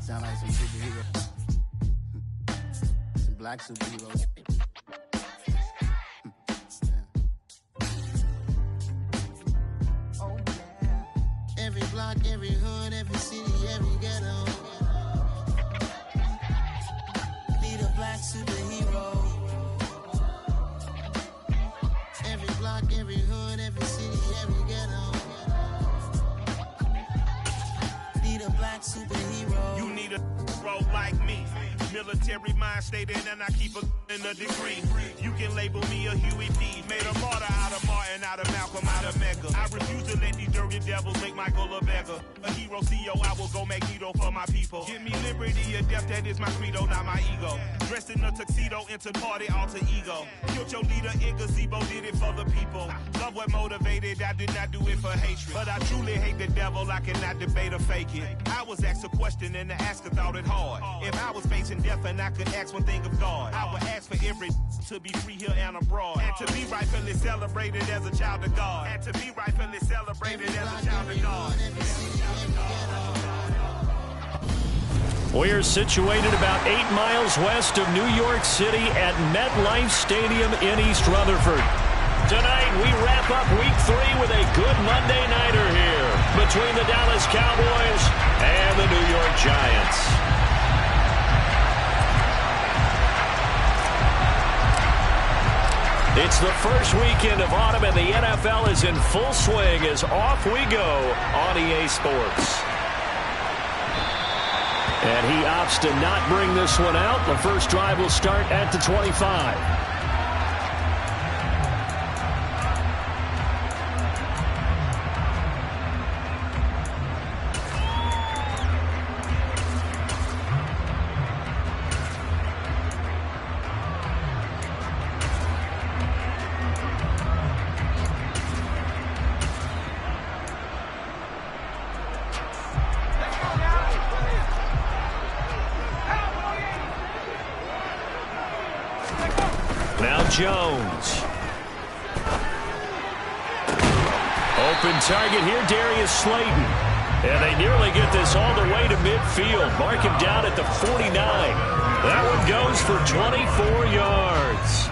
Sound like some superhero. Some black superheroes. Oh yeah. Every block, every hood, every city, every ghetto. Need a black superhero. Every block, every hood, every city, every ghetto. Need a black superhero. You need a role like me. Military mind stated, and I keep in a degree. You can label me a Huey P. Made a martyr out of Martin, out of Malcolm, out of Mecca. I refuse to let these dirty devils make Michael a beggar. A hero CEO, I will go Magneto for my people. Give me liberty or death, that is my credo, not my ego. Dressed in a tuxedo, into party, alter ego. Killed your leader in gazebo, did it for the people. Love what motivated, I did not do it for hatred. But I truly hate the devil, I cannot debate or fake it. I was asked a question and the asker thought it hard. If I was facing death and I could ask one thing of God, I would ask for every to be free here and abroad. And to be rightfully celebrated as a child of God. And to be rightfully celebrated as a child of God. We're situated about 8 miles west of New York City at MetLife Stadium in East Rutherford. Tonight, we wrap up Week 3 with a good Monday nighter here between the Dallas Cowboys and the New York Giants. It's the first weekend of autumn, and the NFL is in full swing as off we go on EA Sports. And he opts to not bring this one out. The first drive will start at the 25. Jones. Open target here, Darius Slayton. And they nearly get this all the way to midfield. Mark him down at the 49. That one goes for 24 yards.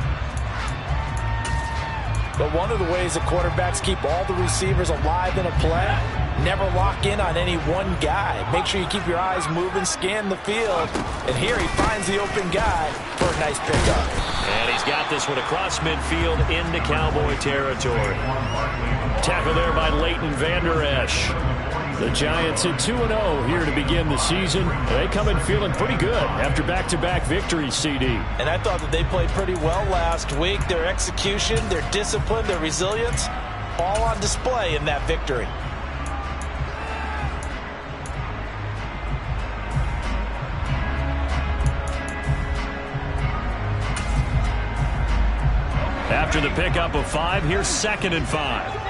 But one of the ways that quarterbacks keep all the receivers alive in a play, never lock in on any one guy. Make sure you keep your eyes moving, scan the field. And here he finds the open guy for a nice pickup. And he's got this one across midfield into Cowboy territory. Tackle there by Leighton Vander Esch. The Giants at 2-0 here to begin the season. They come in feeling pretty good after back-to-back victories, CD. And I thought that they played pretty well last week. Their execution, their discipline, their resilience, all on display in that victory. After the pickup of 5, here's 2nd and 5.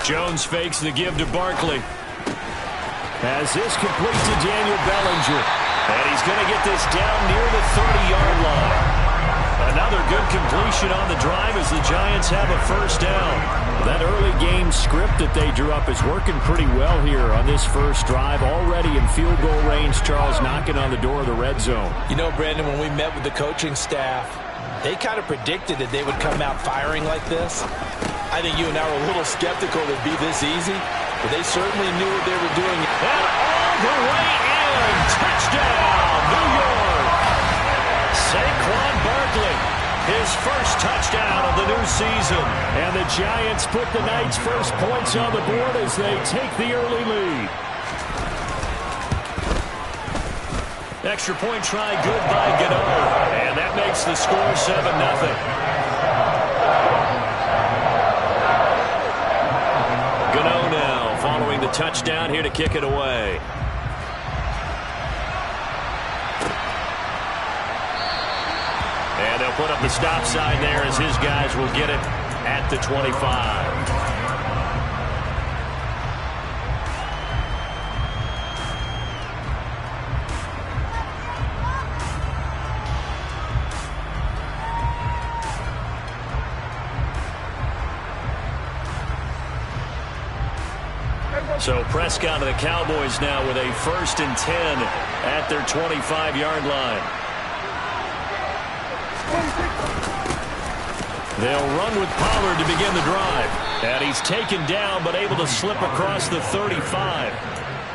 Jones fakes the give to Barkley. As this complete to Daniel Bellinger. And he's going to get this down near the 30-yard line. Another good completion on the drive as the Giants have a first down. That early game script that they drew up is working pretty well here on this first drive. Already in field goal range, Charles knocking on the door of the red zone. You know, Brandon, when we met with the coaching staff, they kind of predicted that they would come out firing like this. I think you and I were a little skeptical it would be this easy, but they certainly knew what they were doing. And all the way in, touchdown, New York. Saquon Barkley, his first touchdown of the new season. And the Giants put the Knights' first points on the board as they take the early lead. Extra point try good by Gano. And that makes the score 7-0. Gano now following the touchdown here to kick it away. And they'll put up the stop sign there as his guys will get it at the 25. So Prescott and the Cowboys now with a 1st and 10 at their 25-yard line. They'll run with Pollard to begin the drive. And he's taken down but able to slip across the 35.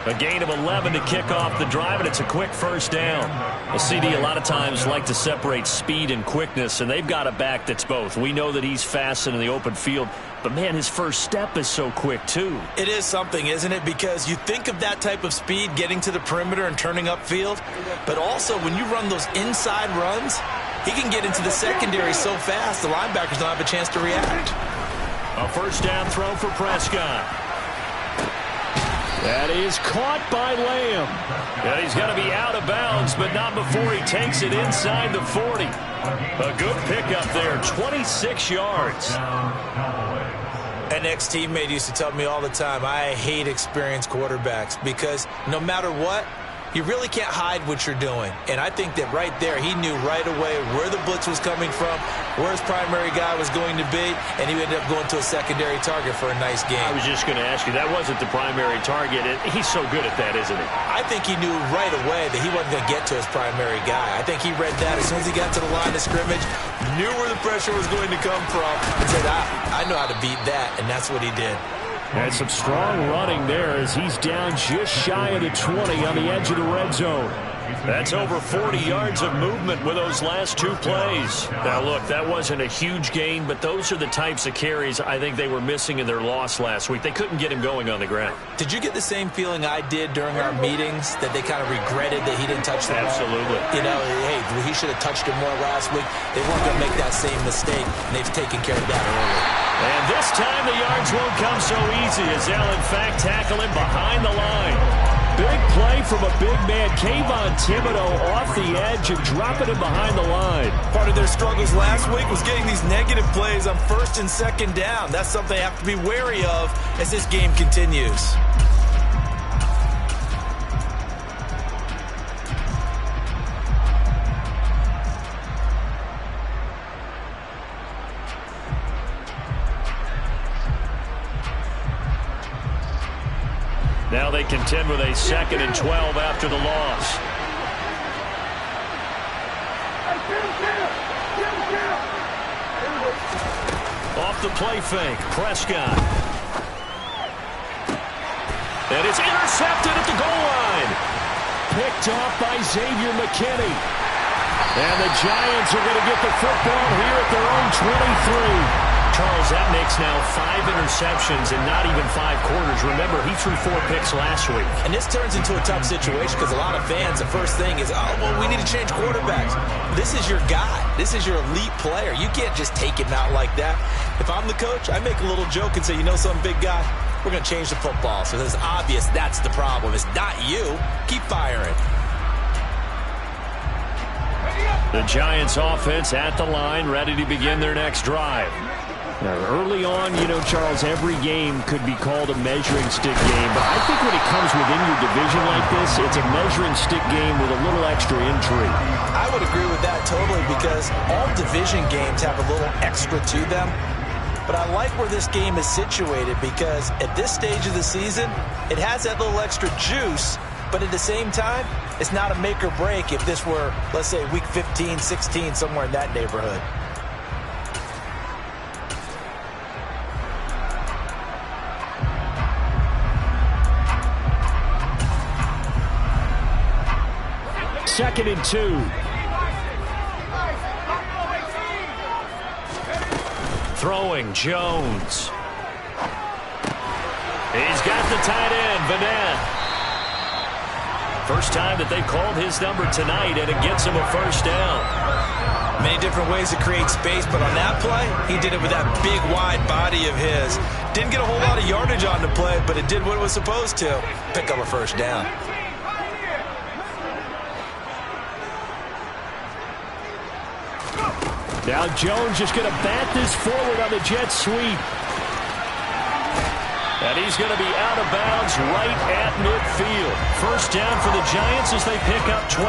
A gain of 11 to kick off the drive, and it's a quick 1st down. A CD a lot of times like to separate speed and quickness, and they've got a back that's both. We know that he's fast in the open field, but, man, his first step is so quick, too. It is something, isn't it? Because you think of that type of speed getting to the perimeter and turning upfield, but also when you run those inside runs, he can get into the secondary so fast the linebackers don't have a chance to react. A 1st down throw for Prescott. That is caught by Lamb. And he's going to be out of bounds, but not before he takes it inside the 40. A good pickup there, 26 yards. An ex-teammate used to tell me all the time, I hate experienced quarterbacks because no matter what, you really can't hide what you're doing. And I think that right there, he knew right away where the blitz was coming from, where his primary guy was going to be, and he ended up going to a secondary target for a nice game. I was just going to ask you, that wasn't the primary target. He's so good at that, isn't he? I think he knew right away that he wasn't going to get to his primary guy. I think he read that as soon as he got to the line of scrimmage, knew where the pressure was going to come from, and said, I know how to beat that, and that's what he did. And some strong running there as he's down just shy of the 20 on the edge of the red zone. That's over 40 yards of movement with those last 2 plays. Now, look, that wasn't a huge gain, but those are the types of carries I think they were missing in their loss last week. They couldn't get him going on the ground. Did you get the same feeling I did during our meetings, that they kind of regretted that he didn't touch the ball? Absolutely. You know, hey, he should have touched it more last week. They weren't going to make that same mistake, and they've taken care of that early. And this time the yards won't come so easy as they'll, in fact, tackle him behind the line. Big play from a big man. Kayvon Thibodeau off the edge and dropping him behind the line. Part of their struggles last week was getting these negative plays on 1st and 2nd down. That's something they have to be wary of as this game continues. Now they contend with a 2nd and 12 after the loss. Off the play fake, Prescott. And it's intercepted at the goal line. Picked off by Xavier McKinney. And the Giants are going to get the football here at their own 23. Charles, that makes now 5 interceptions and not even 5 quarters. Remember, he threw 4 picks last week. And this turns into a tough situation because a lot of fans, the first thing is, oh, well, we need to change quarterbacks. This is your guy. This is your elite player. You can't just take him out like that. If I'm the coach, I make a little joke and say, you know something, big guy? We're going to change the football. So it's obvious that's the problem. It's not you. Keep firing. The Giants offense at the line, ready to begin their next drive. Now, early on, you know, Charles, every game could be called a measuring stick game. But I think when it comes within your division like this, it's a measuring stick game with a little extra intrigue. I would agree with that totally because all division games have a little extra to them. But I like where this game is situated because at this stage of the season, it has that little extra juice. But at the same time, it's not a make or break if this were, let's say, week 15, 16, somewhere in that neighborhood. Second and 2. Throwing, Jones. He's got the tight end, Vanette. First time that they've called his number tonight, and it gets him a 1st down. Many different ways to create space, but on that play, he did it with that big, wide body of his. Didn't get a whole lot of yardage on the play, but it did what it was supposed to. Pick up a 1st down. Now Jones just going to bat this forward on the jet sweep. And he's going to be out of bounds right at midfield. 1st down for the Giants as they pick up 12.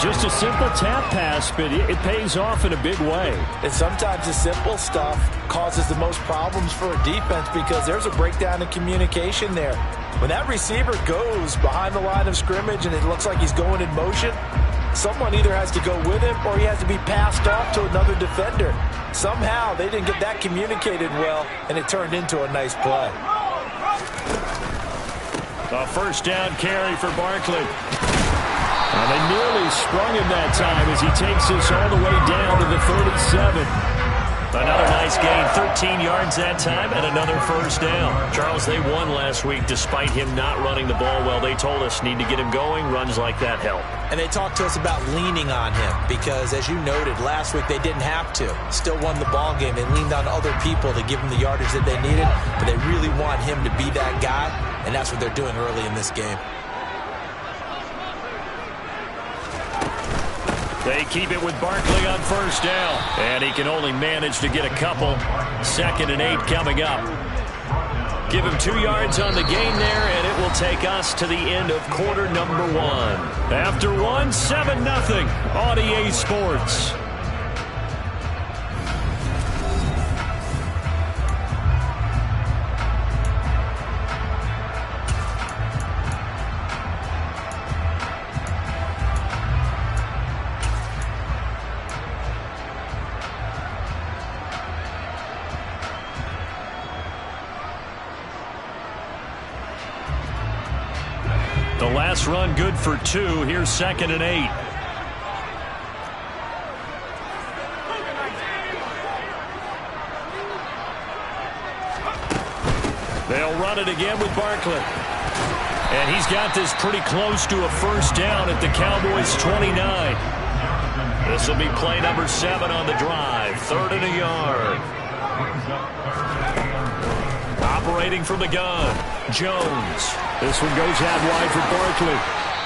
Just a simple tap pass, but it pays off in a big way. And sometimes the simple stuff causes the most problems for a defense because there's a breakdown in communication there. When that receiver goes behind the line of scrimmage and it looks like he's going in motion, someone either has to go with him or he has to be passed off to another defender. Somehow they didn't get that communicated well, and it turned into a nice play. A first down carry for Barkley. And they nearly sprung him that time as he takes this all the way down to the 37. Another nice gain, 13 yards that time, and another first down. Charles, they won last week despite him not running the ball well. They told us need to get him going. Runs like that help. And they talked to us about leaning on him because, as you noted, last week they didn't have to. Still won the ball game. They leaned on other people to give him the yardage that they needed, but they really want him to be that guy, and that's what they're doing early in this game. They keep it with Barkley on first down. And he can only manage to get a couple. 2nd and 8 coming up. Give him 2 yards on the gain there, and it will take us to the end of quarter number 1. After 1, 7-0 on EA Sports. The last run good for 2. Here's 2nd and 8. They'll run it again with Barkley. And he's got this pretty close to a first down at the Cowboys' 29. This will be play number 7 on the drive. 3rd and a yard. Operating from the gun, Jones. This one goes out wide for Barkley.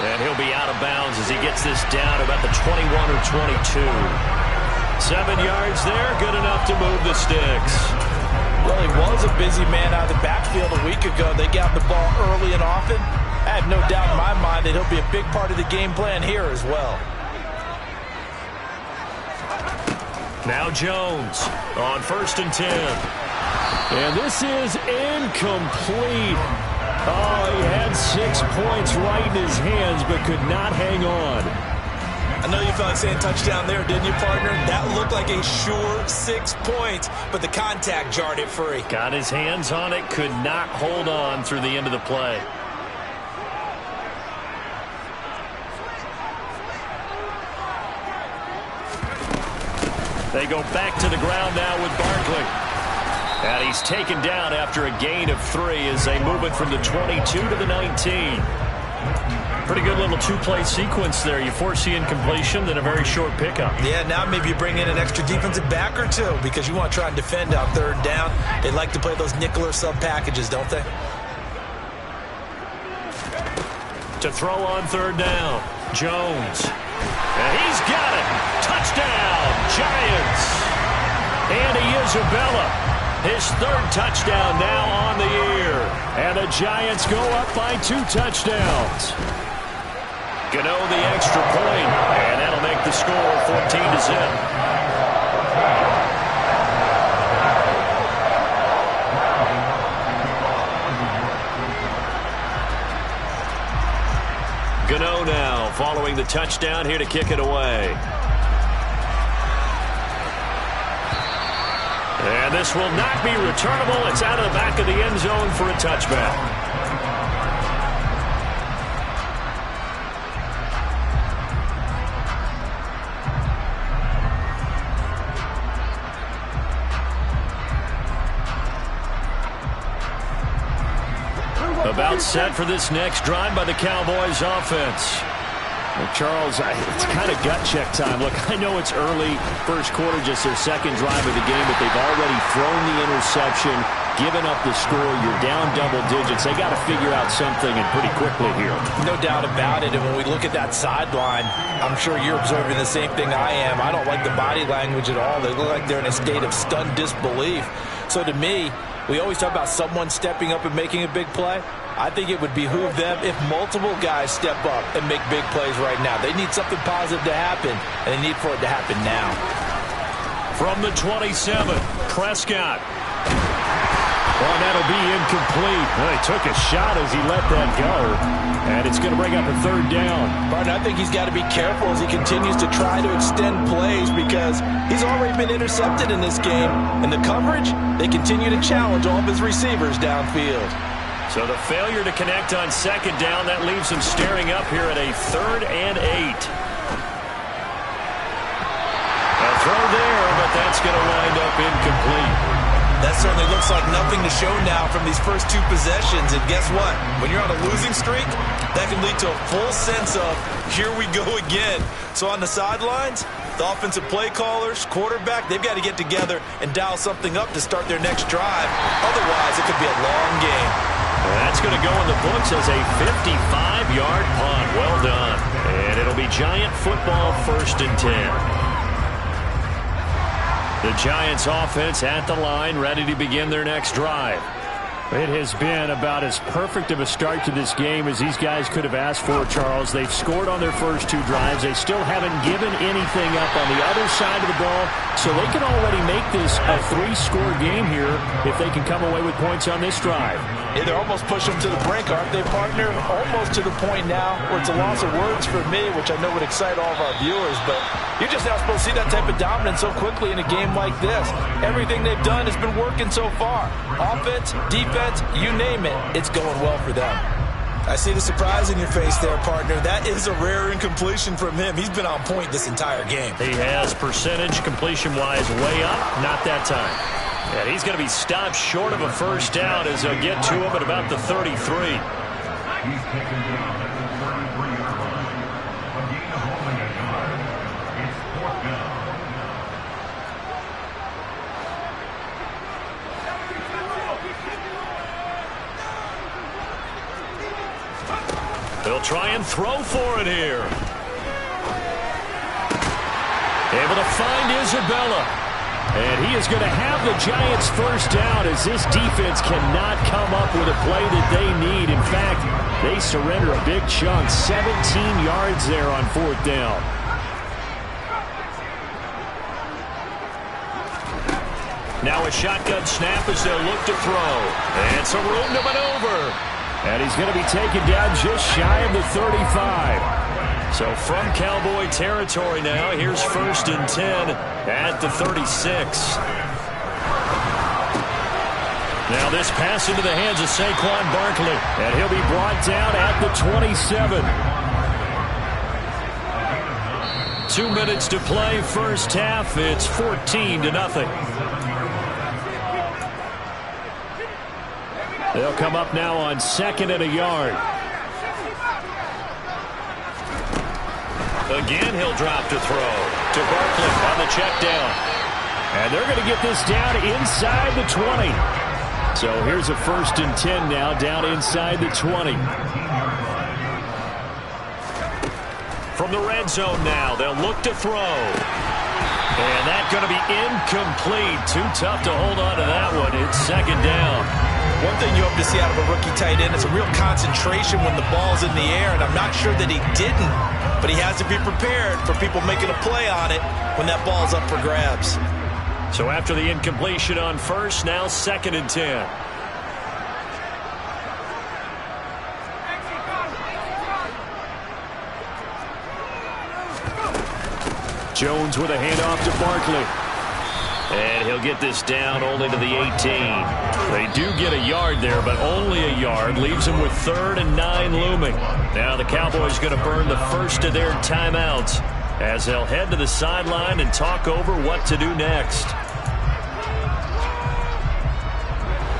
And he'll be out of bounds as he gets this down about the 21 or 22. 7 yards there, good enough to move the sticks. Well, he was a busy man out of the backfield a week ago. They got the ball early and often. I have no doubt in my mind that he'll be a big part of the game plan here as well. Now Jones on 1st and 10. And this is incomplete. Oh, he had 6 points right in his hands, but could not hang on. I know you felt like saying touchdown there, didn't you, partner? That looked like a sure 6 points, but the contact jarred it free. Got his hands on it, could not hold on through the end of the play. They go back to the ground now with Barkley. And he's taken down after a gain of 3 as they move it from the 22 to the 19. Pretty good little 2-play sequence there. You force the incompletion, then a very short pickup. Yeah, now maybe you bring in an extra defensive back or 2 because you want to try and defend on 3rd down. They like to play those nickel or sub packages, don't they? To throw on 3rd down, Jones. And he's got it. Touchdown, Giants. Andy Isabella. His 3rd touchdown now on the year. And the Giants go up by 2 touchdowns. Gano the extra point, and that'll make the score 14-0. Gano now following the touchdown here to kick it away. And this will not be returnable. It's out of the back of the end zone for a touchback. About set for this next drive by the Cowboys offense. Well, Charles, it's kind of gut check time. Look, I know it's early, first quarter, just their 2nd drive of the game, but they've already thrown the interception, given up the score. You're down double digits. They got to figure out something, and pretty quickly here. No doubt about it. And when we look at that sideline, I'm sure you're observing the same thing I am. I don't like the body language at all. They look like they're in a state of stunned disbelief. So to me, we always talk about someone stepping up and making a big play. I think it would behoove them if multiple guys step up and make big plays right now. They need something positive to happen, and they need for it to happen now. From the 27, Prescott. Well, that'll be incomplete. Well, he took a shot as he let that go. And it's going to bring up a third down. Martin, I think he's got to be careful as he continues to try to extend plays because he's already been intercepted in this game. And the coverage, they continue to challenge all of his receivers downfield. So the failure to connect on second down, that leaves him staring up here at a 3rd and 8. A throw there, but that's going to wind up incomplete. That certainly looks like nothing to show now from these first 2 possessions. And guess what? When you're on a losing streak, that can lead to a full sense of, here we go again. So on the sidelines, the offensive play callers, quarterback, they've got to get together and dial something up to start their next drive. Otherwise, it could be a long game. That's going to go in the books as a 55-yard punt. Well done. And it'll be Giant football, 1st and 10. The Giants offense at the line, ready to begin their next drive. It has been about as perfect of a start to this game as these guys could have asked for, Charles. They've scored on their first 2 drives. They still haven't given anything up on the other side of the ball, so they can already make this a 3-score game here if they can come away with points on this drive. Yeah, they're almost pushing them to the brink, aren't they, partner? Almost to the point now where it's a loss of words for me, which I know would excite all of our viewers, but you're just not supposed to see that type of dominance so quickly in a game like this. Everything they've done has been working so far. Offense, defense, you name it, it's going well for them. I see the surprise in your face there, partner. That is a rare incompletion from him. He's been on point this entire game. He has percentage completion-wise way up, not that time. And he's going to be stopped short of a first down as they'll get to him at about the 33. He's taken down at the 33-yard line. A gain of only a yard. It's 4th down. They'll try and throw for it here. Able to find Isabella. And he is going to have the Giants first down as this defense cannot come up with a play that they need. In fact, they surrender a big chunk, 17 yards there on 4th down. Now a shotgun snap as they'll look to throw. And some room to maneuver. And he's going to be taken down just shy of the 35. So from Cowboy territory now, here's 1st and 10 at the 36. Now this pass into the hands of Saquon Barkley, and he'll be brought down at the 27. 2 minutes to play, first half. It's 14-0. They'll come up now on 2nd and a yard. Again, he'll drop to throw to Barkley on the check down. And they're going to get this down inside the 20. So here's a 1st and 10 now down inside the 20. From the red zone now, they'll look to throw. And that's going to be incomplete. Too tough to hold on to that one. It's 2nd down. One thing you hope to see out of a rookie tight end is a real concentration when the ball's in the air, and I'm not sure that he didn't, but he has to be prepared for people making a play on it when that ball's up for grabs. So after the incompletion on first, now 2nd and 10. Jones with a handoff to Barkley. And he'll get this down only to the 18. They do get a yard there, but only a yard. Leaves them with 3rd and 9 looming. Now the Cowboys going to burn the first of their timeouts as they'll head to the sideline and talk over what to do next.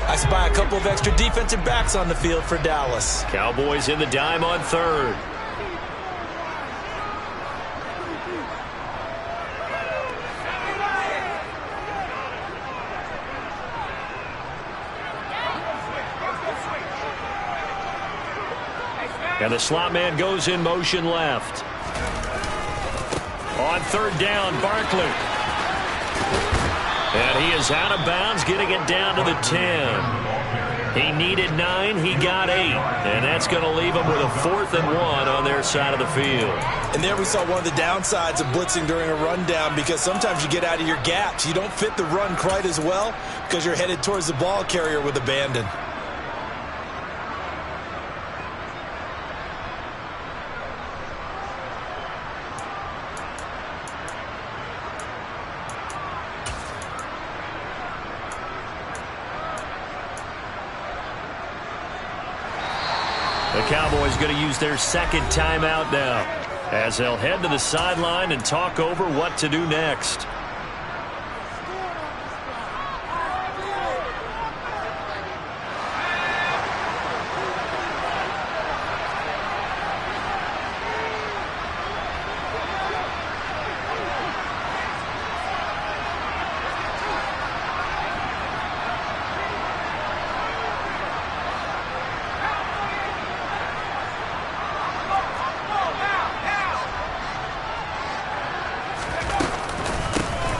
I spy a couple of extra defensive backs on the field for Dallas. Cowboys in the dime on 3rd. And the slot man goes in motion left. On 3rd down, Barkley. And he is out of bounds, getting it down to the 10. He needed 9, he got 8. And that's going to leave him with a 4th and 1 on their side of the field. And there we saw one of the downsides of blitzing during a rundown, because sometimes you get out of your gaps. You don't fit the run quite as well because you're headed towards the ball carrier with abandon. The Cowboys going to use their second timeout now, as they'll head to the sideline and talk over what to do next.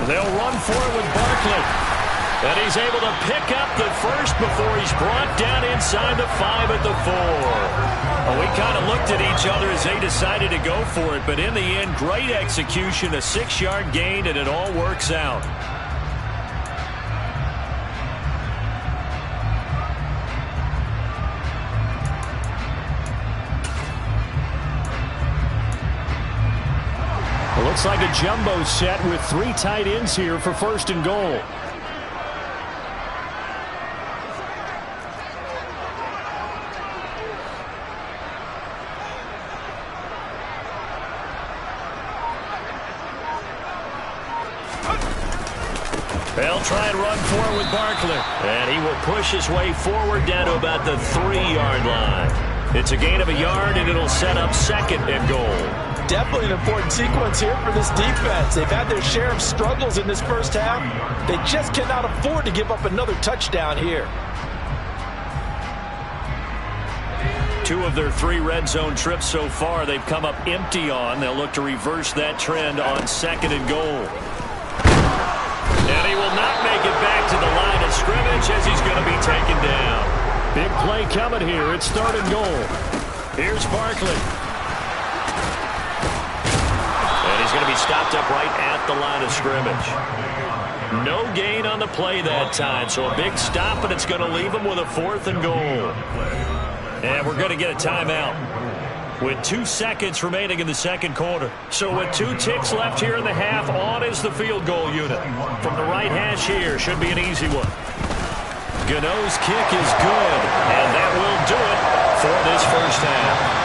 They'll run for it with Barkley. And he's able to pick up the first before he's brought down inside the 5 at the 4. Well, we kind of looked at each other as they decided to go for it, but in the end, great execution, a 6-yard gain, and it all works out. Looks like a jumbo set with 3 tight ends here for 1st and goal. They'll try and run for it with Barkley. And he will push his way forward down to about the 3-yard line. It's a gain of a yard, and it'll set up 2nd and goal. Definitely an important sequence here for this defense. They've had their share of struggles in this first half. They just cannot afford to give up another touchdown here. 2 of their 3 red zone trips so far they've come up empty on. They'll look to reverse that trend on 2nd and goal. And he will not make it back to the line of scrimmage as he's going to be taken down. Big play coming here. It's 3rd and goal. Here's Barkley. He's going to be stopped up right at the line of scrimmage. No gain on the play that time, so a big stop, and it's going to leave him with a 4th and goal. And we're going to get a timeout with 2 seconds remaining in the 2nd quarter. So with 2 ticks left here in the half, on is the field goal unit. From the right hash here, should be an easy one. Gano's kick is good, and that will do it for this first half.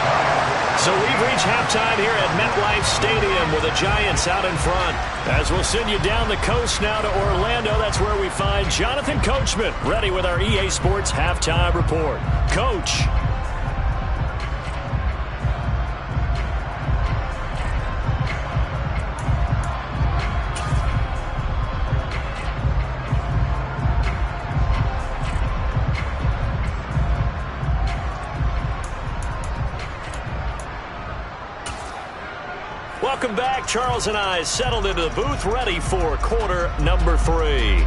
So we've reached halftime here at MetLife Stadium with the Giants out in front. As we'll send you down the coast now to Orlando, that's where we find Jonathan Coachman ready with our EA Sports Halftime Report. Coach. Welcome back. Charles and I settled into the booth, ready for quarter number 3.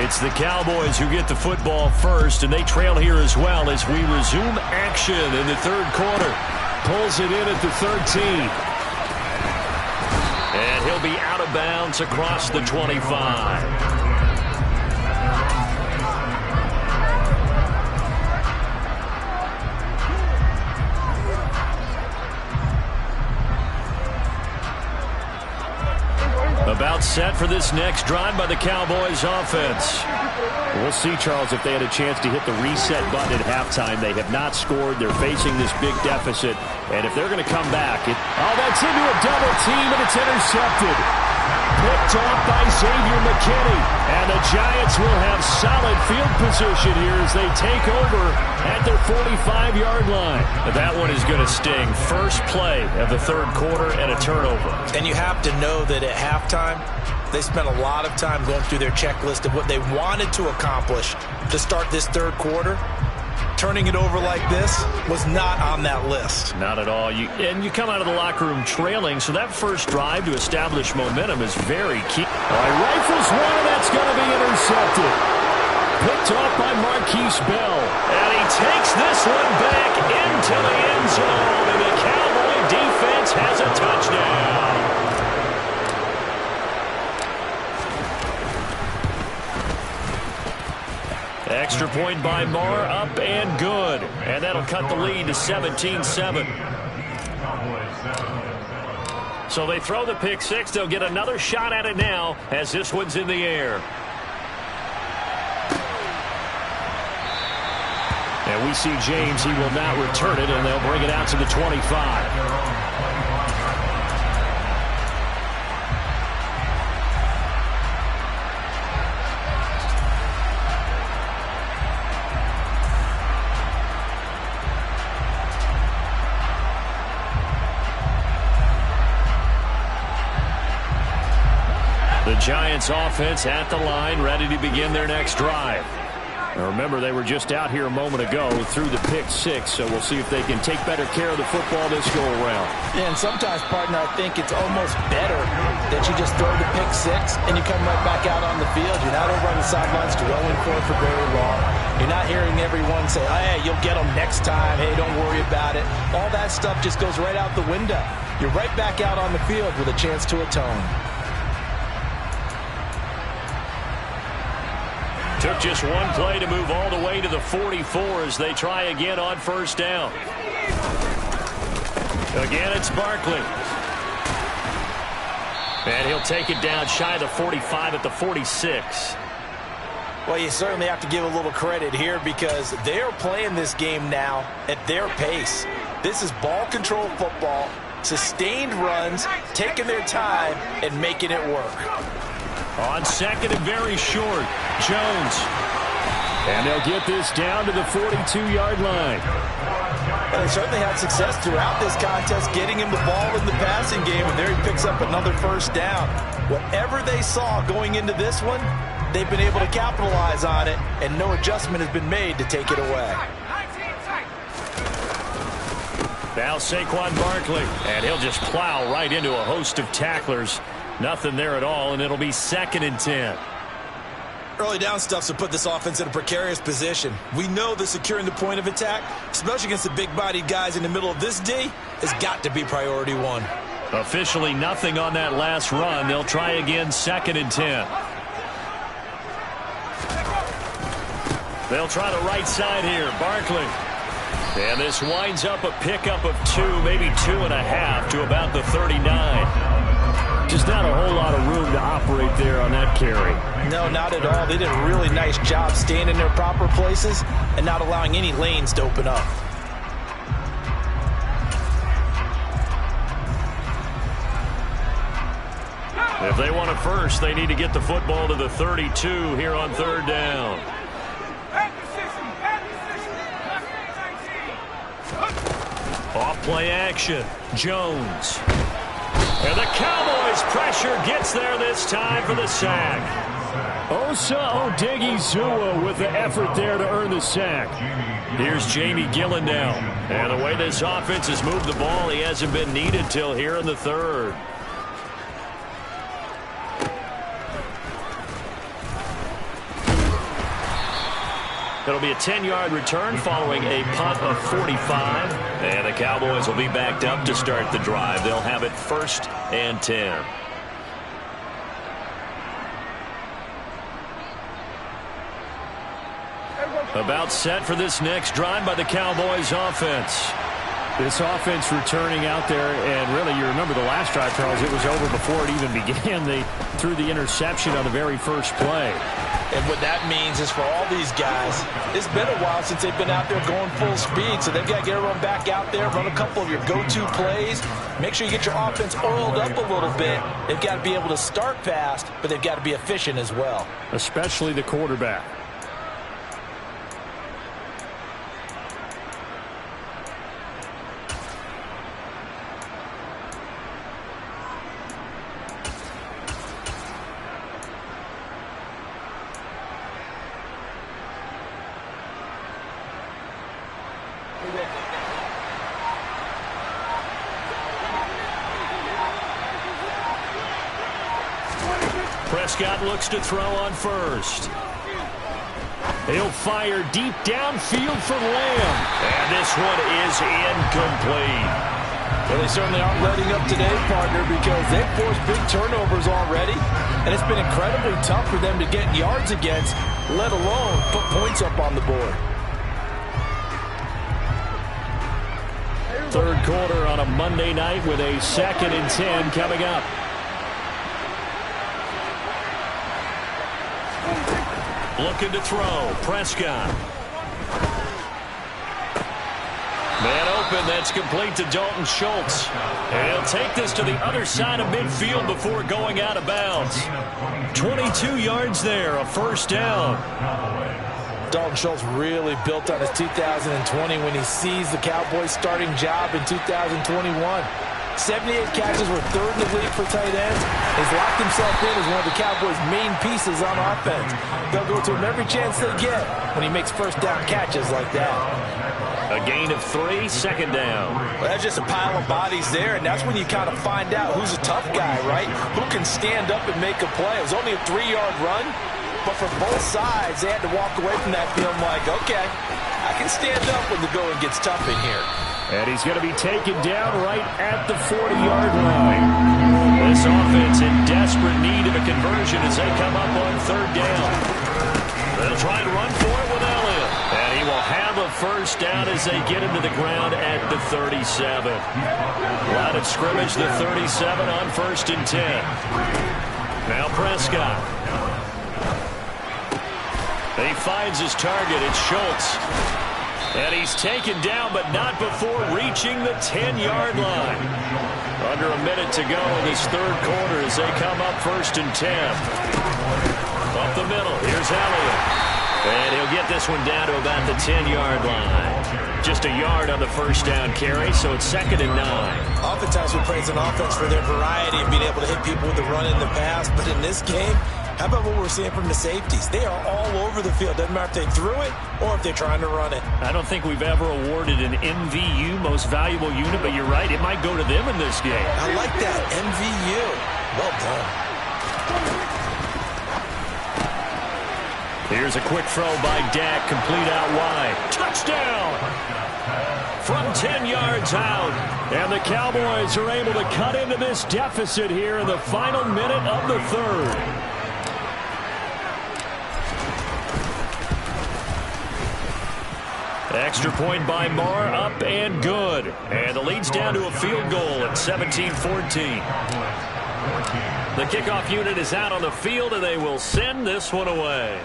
It's the Cowboys who get the football first, and they trail here as well as we resume action in the 3rd quarter. Pulls it in at the 13. And he'll be out of bounds across the 25. About set for this next drive by the Cowboys offense. We'll see, Charles, if they had a chance to hit the reset button at halftime. They have not scored. They're facing this big deficit. And if they're going to come back, that's into a double team, and it's intercepted. Picked off by Xavier McKinney. And the Giants will have solid field position here as they take over at their 45-yard line. That one is going to sting. First play of the 3rd quarter and a turnover. And you have to know that at halftime, they spent a lot of time going through their checklist of what they wanted to accomplish to start this 3rd quarter. Turning it over like this was not on that list. Not at all. You come out of the locker room trailing, so that first drive to establish momentum is very key. All right, rifles one, and that's going to be intercepted. Picked off by Marquise Bell. And he takes this one back into the end zone, and the Cowboy defense has a touchdown. Extra point by Marr, up and good. And that'll cut the lead to 17-7. So they throw the pick six. They'll get another shot at it now as this one's in the air. And we see James. He will not return it, and they'll bring it out to the 25. The Giants offense at the line, ready to begin their next drive. Now remember, they were just out here a moment ago through the pick six, so we'll see if they can take better care of the football this go-around. Yeah, and sometimes, partner, I think it's almost better that you just throw the pick six and you come right back out on the field. You're not over on the sidelines dwelling for it for very long. You're not hearing everyone say, hey, you'll get them next time. Hey, don't worry about it. All that stuff just goes right out the window. You're right back out on the field with a chance to atone. Took just one play to move all the way to the 44 as they try again on first down. Again, it's Barkley. And he'll take it down shy of the 45 at the 46. Well, you certainly have to give a little credit here because they are playing this game now at their pace. This is ball control football, sustained runs, taking their time, and making it work. On second and very short, Jones. And they'll get this down to the 42-yard line. Well, they certainly had success throughout this contest getting him the ball in the passing game, and there he picks up another first down. Whatever they saw going into this one, they've been able to capitalize on it, and no adjustment has been made to take it away. Now Saquon Barkley, and he'll just plow right into a host of tacklers. Nothing there at all, and it'll be 2nd and 10. Early down stuffs will put this offense in a precarious position. We know that securing the point of attack, especially against the big-bodied guys in the middle of this D, has got to be priority one. Officially nothing on that last run. They'll try again 2nd and 10. They'll try the right side here. Barkley. And this winds up a pickup of 2, maybe 2.5 to about the 39. Just not a whole lot of room to operate there on that carry. No, not at all. They did a really nice job staying in their proper places and not allowing any lanes to open up. If they want a first, they need to get the football to the 32 here on 3rd down. Off play action. Jones. And the Cowboys pressure gets there this time for the sack. Osa Odighizuwa with the effort there to earn the sack. Here's Jamie Gillen now. And the way this offense has moved the ball, he hasn't been needed till here in the 3rd. It'll be a 10-yard return following a punt of 45. And the Cowboys will be backed up to start the drive. They'll have it 1st and 10. About set for this next drive by the Cowboys offense. This offense returning out there, and really, you remember the last drive, Charles, it was over before it even began. They threw the interception on the very first play. And what that means is for all these guys, it's been a while since they've been out there going full speed, so they've got to get everyone back out there, run a couple of your go-to plays, make sure you get your offense oiled up a little bit. They've got to be able to start fast, but they've got to be efficient as well. Especially the quarterback. Prescott looks to throw on first. He'll fire deep downfield for Lamb. And this one is incomplete. Well, they certainly aren't letting up today, partner, because they've forced big turnovers already. And it's been incredibly tough for them to get yards against, let alone put points up on the board. Third quarter on a Monday night with a 2nd and 10 coming up. Looking to throw. Prescott. Man open. That's complete to Dalton Schultz. And he'll take this to the other side of midfield before going out of bounds. 22 yards there. A first down. Dalton Schultz really built on his 2020 when he seized the Cowboys' starting job in 2021. 78 catches, were 3rd in the league for tight ends. He's locked himself in as one of the Cowboys' main pieces on offense. They'll go to him every chance they get when he makes first down catches like that. A gain of 3, 2nd down. Well, that's just a pile of bodies there, and that's when you kind of find out who's a tough guy, right? Who can stand up and make a play. It was only a 3-yard run, but for both sides, they had to walk away from that feeling like, okay, I can stand up when the going gets tough in here. And he's going to be taken down right at the 40-yard line. This offense in desperate need of a conversion as they come up on 3rd down. They'll try to run for it with Elliott. And he will have a first down as they get him to the ground at the 37. Line of scrimmage, the 37 on 1st and 10. Now Prescott. He finds his target. It's Schultz. And he's taken down, but not before reaching the 10-yard line. Under a minute to go in this 3rd quarter as they come up 1st and 10. Up the middle, here's Elliott. And he'll get this one down to about the 10-yard line. Just a yard on the first down carry, so it's 2nd and 9. Oftentimes we praise an offense for their variety of being able to hit people with the run in the pass, but in this game, how about what we're seeing from the safeties? They are all over the field. Doesn't matter if they threw it or if they're trying to run it. I don't think we've ever awarded an MVU, most valuable unit, but you're right, it might go to them in this game. I like that, MVU. Well done. Here's a quick throw by Dak, complete out wide. Touchdown! From 10 yards out. And the Cowboys are able to cut into this deficit here in the final minute of the 3rd. Extra point by Marr, up and good. And the lead's down to a field goal at 17-14. The kickoff unit is out on the field, and they will send this one away.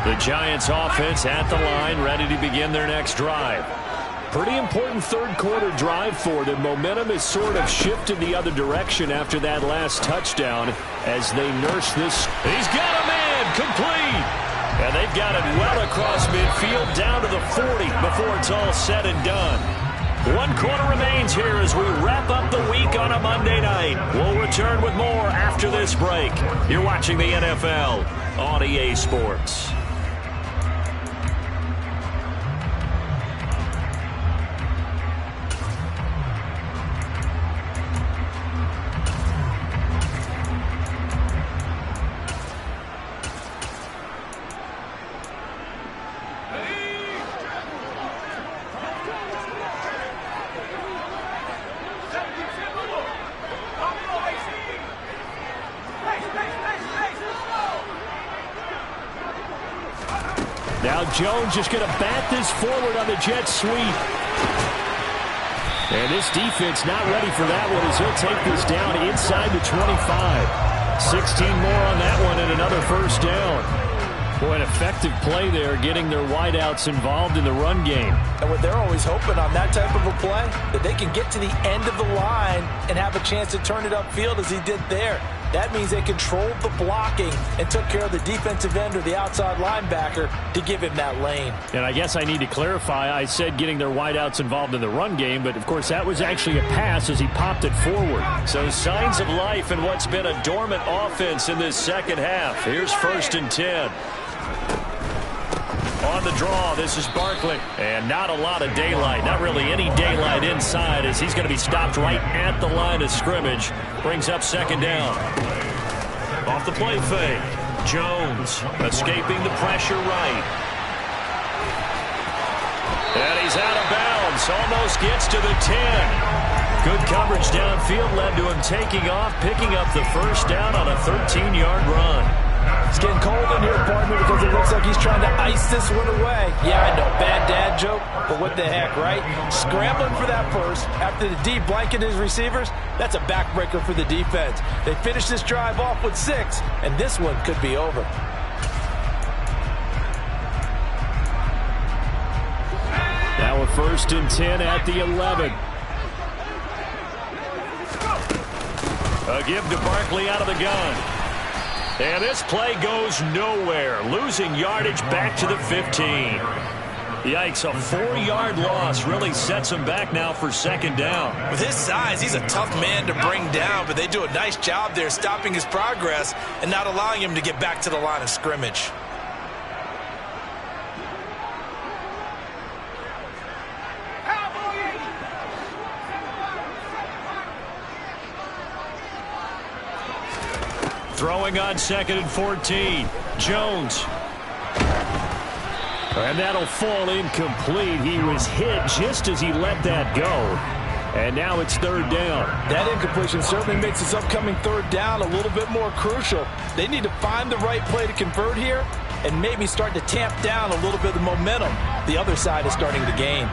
The Giants offense at the line, ready to begin their next drive. Pretty important 3rd quarter drive for them. Momentum has sort of shifted the other direction after that last touchdown as they nurse this. He's got a man, complete. And they've got it well across midfield down to the 40 before it's all said and done. 1 quarter remains here as we wrap up the week on a Monday night. We'll return with more after this break. You're watching the NFL on EA Sports. Now Jones just going to bat this forward on the jet sweep. And this defense not ready for that one as he'll take this down inside the 25. 16 more on that one and another first down. Boy, an effective play there, getting their wideouts involved in the run game. And what they're always hoping on that type of a play, that they can get to the end of the line and have a chance to turn it upfield as he did there. That means they controlled the blocking and took care of the defensive end or the outside linebacker to give him that lane. And I guess I need to clarify, I said getting their wideouts involved in the run game, but of course that was actually a pass as he popped it forward. So signs of life in what's been a dormant offense in this second half. Here's 1st and 10. On the draw, this is Barkley. And not a lot of daylight, not really any daylight inside as he's going to be stopped right at the line of scrimmage. Brings up 2nd down. Off the play fake. Jones escaping the pressure right. And he's out of bounds. Almost gets to the 10. Good coverage downfield led to him taking off, picking up the 1st down on a 13-yard run. It's getting cold in here, partner, because it looks like he's trying to ice this one away. Yeah, I know, bad dad joke, but what the heck, right? Scrambling for that first after the D blanketed his receivers, that's a backbreaker for the defense. They finished this drive off with 6, and this one could be over. Now a 1st and 10 at the 11. A give to Barkley out of the gun. And this play goes nowhere. Losing yardage back to the 15. Yikes, a 4-yard loss really sets him back now for 2nd down. With his size, he's a tough man to bring down, but they do a nice job there stopping his progress and not allowing him to get back to the line of scrimmage. Throwing on 2nd and 14. Jones. And that'll fall incomplete. He was hit just as he let that go. And now it's 3rd down. That incompletion certainly makes this upcoming 3rd down a little bit more crucial. They need to find the right play to convert here and maybe start to tamp down a little bit of the momentum the other side is starting to gain.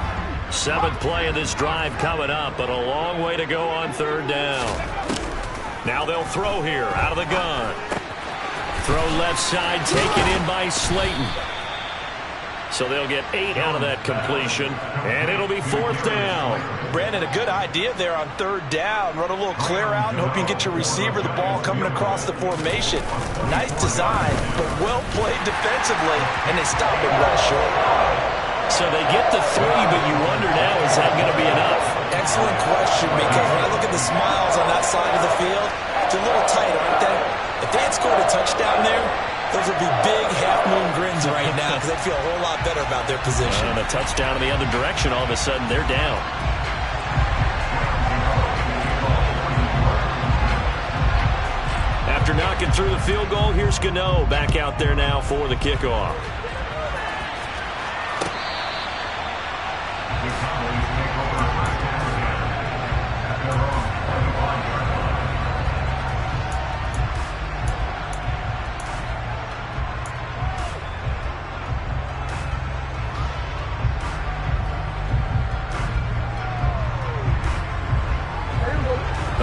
7th play of this drive coming up, but a long way to go on 3rd down. Now they'll throw here out of the gun. Throw left side, taken in by Slayton. So they'll get 8 out of that completion, and it'll be 4th down. Brandon, a good idea there on 3rd down. Run a little clear out and hope you can get your receiver the ball coming across the formation. Nice design, but well played defensively, and they stop him well short. So they get the 3, but you wonder now, is that going to be enough? Excellent question, because when I look at the smiles on that side of the field, it's a little tight, aren't they? If they had scored a touchdown there, those would be big half-moon grins right now because they'd feel a whole lot better about their position. And a touchdown in the other direction, all of a sudden they're down. After knocking through the field goal, here's Gano back out there now for the kickoff.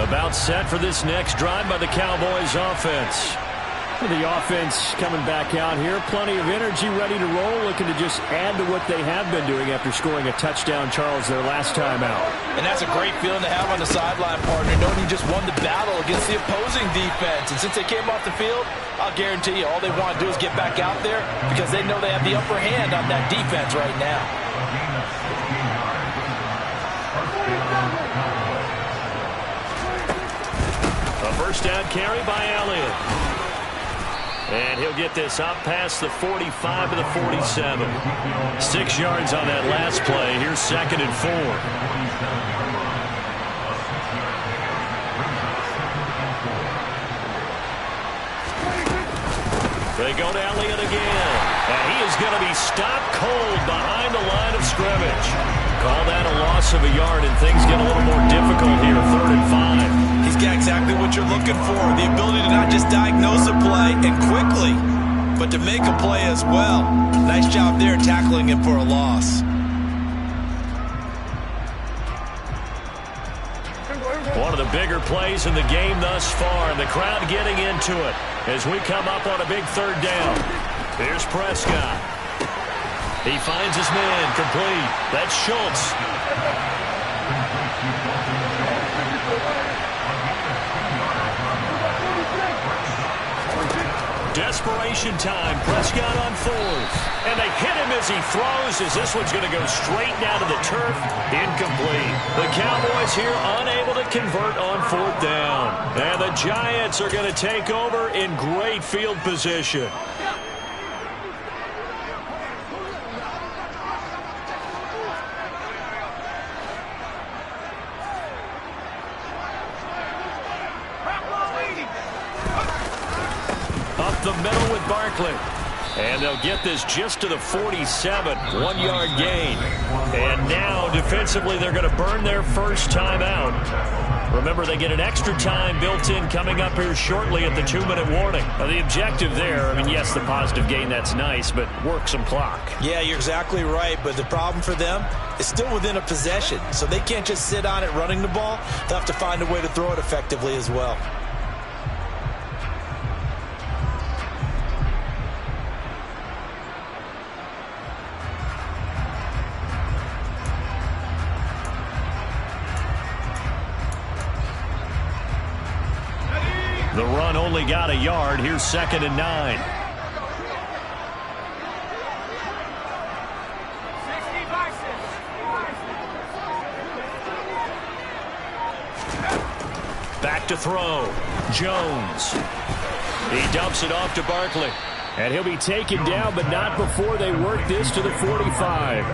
About set for this next drive by the Cowboys offense. The offense coming back out here. Plenty of energy, ready to roll, looking to just add to what they have been doing after scoring a touchdown, Charles, their last time out. And that's a great feeling to have on the sideline, partner, knowing you just won the battle against the opposing defense. And since they came off the field, I'll guarantee you all they want to do is get back out there because they know they have the upper hand on that defense right now. A first down carry by Elliott. And he'll get this up past the 45 to the 47. 6 yards on that last play. Here's 2nd and 4. They go to Elliott again. And he is going to be stopped cold behind the line of scrimmage. Call that a loss of a yard, and things get a little more difficult here, 3rd and 5. He's got exactly what you're looking for, the ability to not just diagnose a play and quickly, but to make a play as well. Nice job there tackling him for a loss. One of the bigger plays in the game thus far, and the crowd getting into it as we come up on a big 3rd down. Here's Prescott. He finds his man, complete. That's Schultz. Desperation time. Prescott on fourth. And they hit him as he throws, as this one's going to go straight down to the turf. Incomplete. The Cowboys here unable to convert on fourth down. And the Giants are going to take over in great field position. The middle with Barkley. And they'll get this just to the 47. 1-yard gain. And now, defensively, they're going to burn their first time out. Remember, they get an extra time built in coming up here shortly at the 2-minute warning. Now, the objective there, I mean, yes, the positive gain, that's nice, but work some clock. Yeah, you're exactly right, but the problem for them is still within a possession. So they can't just sit on it running the ball. They'll have to find a way to throw it effectively as well. The run only got a yard. Here's 2nd and 9. Back to throw. Jones. He dumps it off to Barkley. And he'll be taken down, but not before they work this to the 45.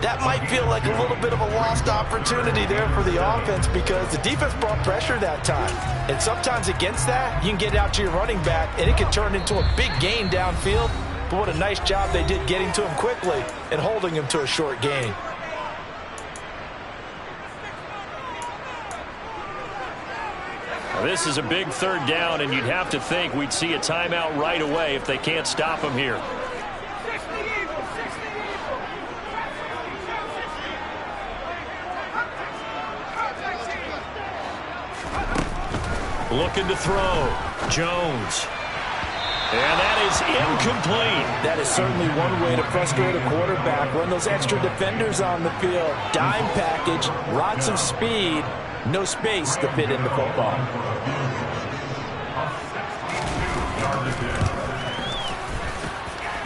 That might feel like a little bit of a lost opportunity there for the offense because the defense brought pressure that time. And sometimes against that, you can get out to your running back, and it can turn into a big gain downfield. But what a nice job they did getting to him quickly and holding him to a short gain. Well, this is a big 3rd down, and you'd have to think we'd see a timeout right away if they can't stop him here. Looking to throw. Jones. And that is incomplete. That is certainly one way to frustrate a quarterback. Run those extra defenders on the field. Dime package, lots of speed, no space to fit in the football.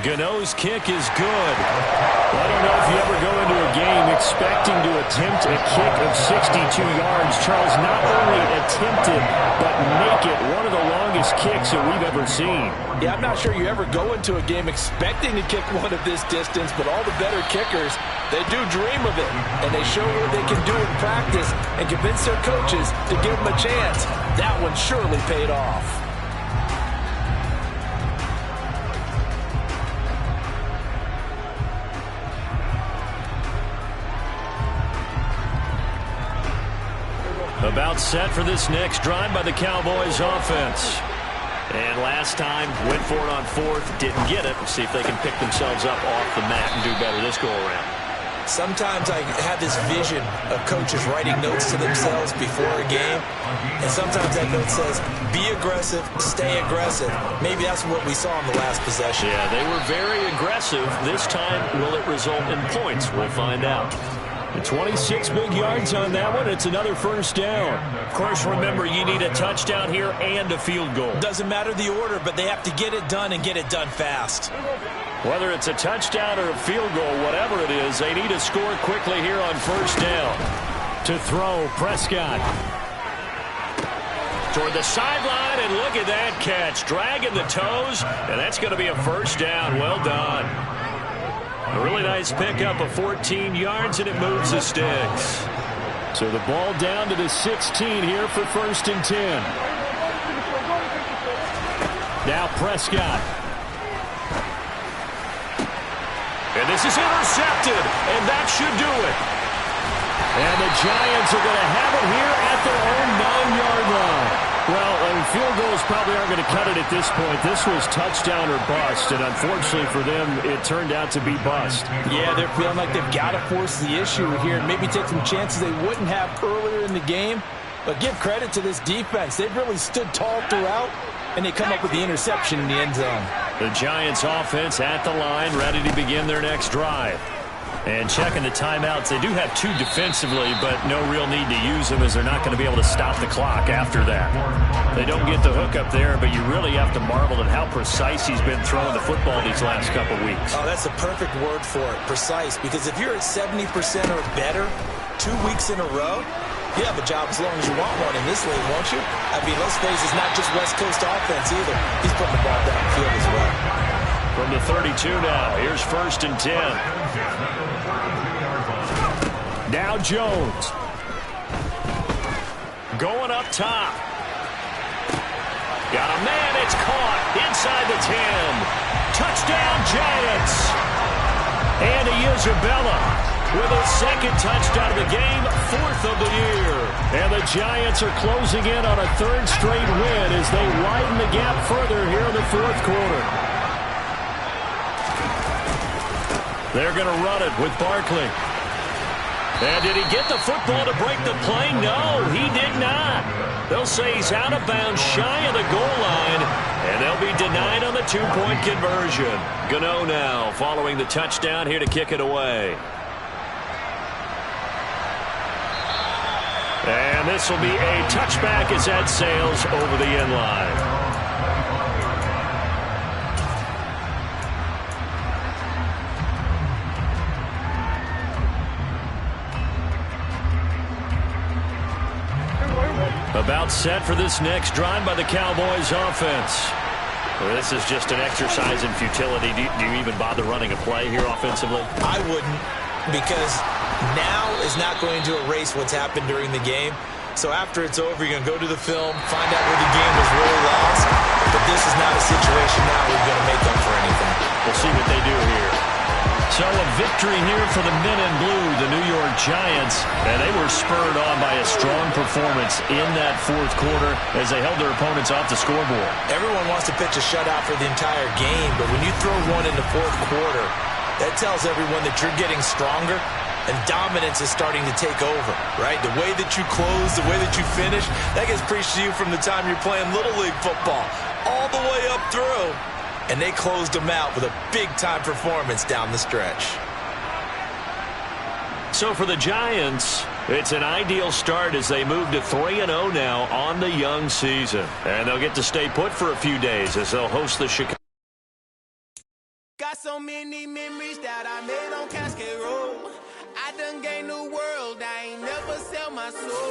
Gano's kick is good. I don't know if you ever go into a game expecting to attempt a kick of 62 yards. Charles, not only attempt it, but make it one of the longest kicks that we've ever seen. Yeah, I'm not sure you ever go into a game expecting to kick one of this distance, but all the better kickers, they do dream of it, and they show what they can do in practice and convince their coaches to give them a chance. That one surely paid off. About set for this next drive by the Cowboys offense. And last time, went for it on 4th, didn't get it. See if they can pick themselves up off the mat and do better this go-around. Sometimes I have this vision of coaches writing notes to themselves before a game, and sometimes that note says, be aggressive, stay aggressive. Maybe that's what we saw in the last possession. Yeah, they were very aggressive. This time, will it result in points? We'll find out. 26 big yards on that one. It's another 1st down. Of course, remember, you need a touchdown here and a field goal. Doesn't matter the order, but they have to get it done and get it done fast. Whether it's a touchdown or a field goal, whatever it is, they need to score quickly here on 1st down. To throw, Prescott. Toward the sideline, and look at that catch. Dragging the toes, and that's going to be a 1st down. Well done. A really nice pickup of 14 yards, and it moves the sticks. So the ball down to the 16 here for 1st and 10. Now Prescott. And this is intercepted, and that should do it. And the Giants are going to have it here at their own 9-yard line. Well, field goals probably aren't going to cut it at this point. This was touchdown or bust, and unfortunately for them, it turned out to be bust. Yeah, they're feeling like they've got to force the issue here and maybe take some chances they wouldn't have earlier in the game. But give credit to this defense. They've really stood tall throughout, and they come up with the interception in the end zone. The Giants offense at the line, ready to begin their next drive. And checking the timeouts, they do have 2 defensively, but no real need to use them as they're not going to be able to stop the clock after that. They don't get the hook up there, but you really have to marvel at how precise he's been throwing the football these last couple weeks. Oh, that's the perfect word for it, precise, because if you're at 70% or better 2 weeks in a row, you have a job as long as you want one in this league, won't you? I mean, let's face it, it's not just West Coast offense either. He's putting the ball down the field as well. From the 32 now, here's 1st and 10. Now Jones. Going up top. Got a man, it's caught inside the 10. Touchdown Giants. Andy Isabella with his 2nd touchdown of the game, 4th of the year. And the Giants are closing in on a 3rd straight win as they widen the gap further here in the 4th quarter. They're going to run it with Barkley. And did he get the football to break the play? No, he did not. They'll say he's out of bounds shy of the goal line, and they'll be denied on the 2-point conversion. Gano now following the touchdown here to kick it away. And this will be a touchback as that sails over the end line. About set for this next drive by the Cowboys offense. Well, this is just an exercise in futility. Do you even bother running a play here offensively? I wouldn't, because now is not going to erase what's happened during the game. So after it's over, you're going to go to the film, find out where the game was really lost. But this is not a situation now where you're going to make up for anything. We'll see what they do here. So a victory here for the men in blue, the New York Giants. And they were spurred on by a strong performance in that 4th quarter as they held their opponents off the scoreboard. Everyone wants to pitch a shutout for the entire game, but when you throw one in the 4th quarter, that tells everyone that you're getting stronger and dominance is starting to take over, right? The way that you close, the way that you finish, that gets preached to you from the time you're playing Little League football all the way up through. And they closed them out with a big-time performance down the stretch. So for the Giants, it's an ideal start as they move to 3-0 now on the young season. And they'll get to stay put for a few days as they'll host the Chicago. Got so many memories that I made on Cascade Road. I done gained the world, I ain't never sell my soul.